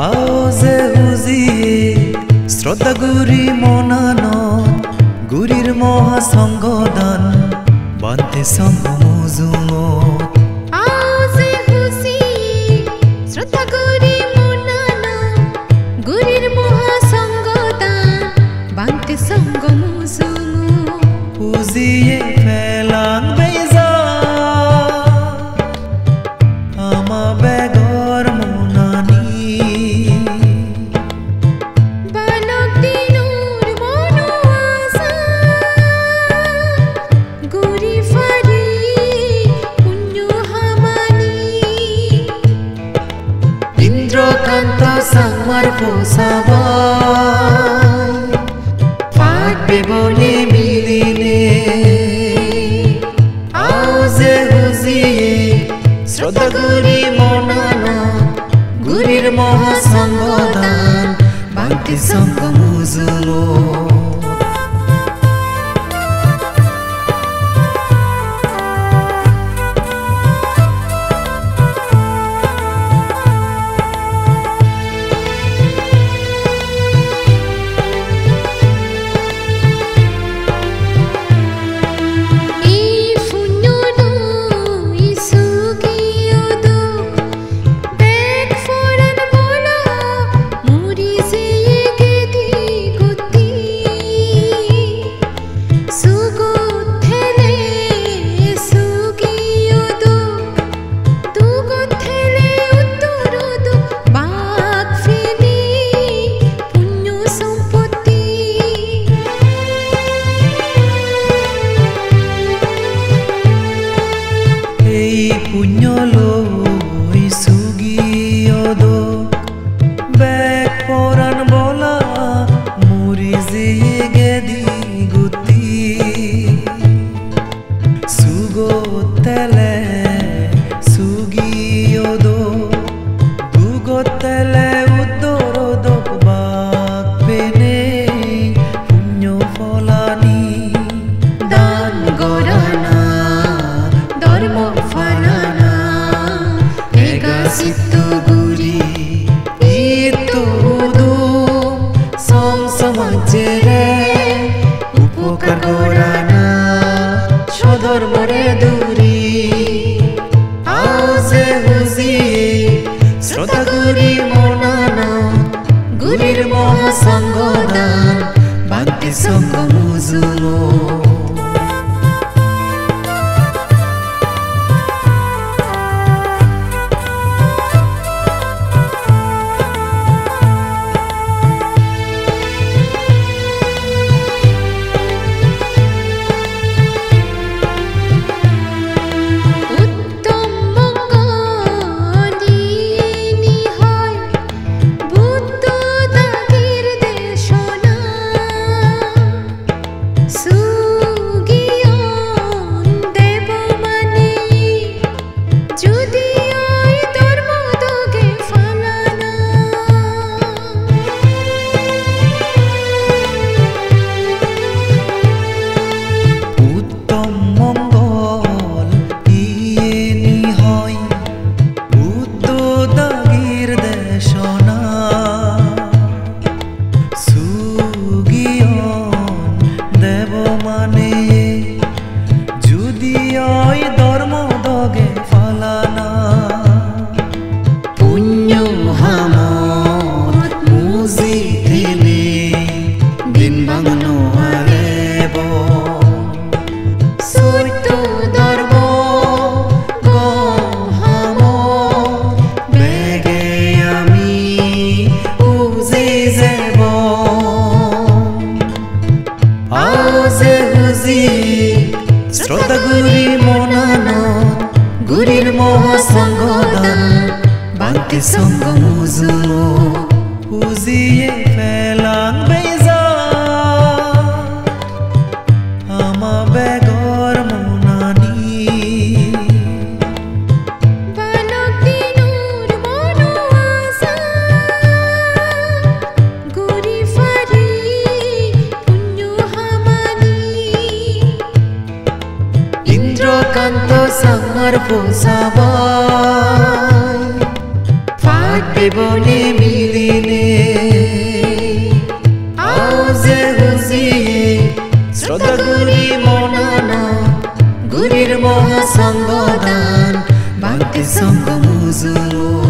আওজে হুজিয়ে শ্রদ্ধা গুরি মনানত গুরির মহাসংগদান বান্তে সঙ্গ মুজুমত আওজে হুজিয়ে শ্রদ্ধা গুরি মনানত গুরির মহাসংগদান বান্তে সঙ্গ মুজুমত হুজিয়ে ফেলান বেজা আমা বেগর Sangmar posabai Fatbe bole miline Auze huziye Shraddha guri monana Gurir moha sangodan Bhakti sangha muzulo Punyolo isugiyodo bek poran bola murize gedi guti sugo tele sugiyodo dugo tele uddorodo bak pene punyo folani dan gorana dormo Situ guri itu udum som samajere upokar gorana shodor more duri auze huziye shraddha guri monana gurir moha sangodan bhakti sangha muzulo শ্রদ্ধা গুরি মনানো গুরির মোহ সঙ্গদান বান্তি সঙ্গ মুজুলো হুজিয়ে ফেলান বেজা আমা বেগর মনানি আমার পোষাবাই ফাটে বনে মিলিনে আউজে হুজিয়ে শ্রদ্ধা গুরি মনানো গুরির মহাসঙ্গদান বাংকে সঙ্গ মুজুমু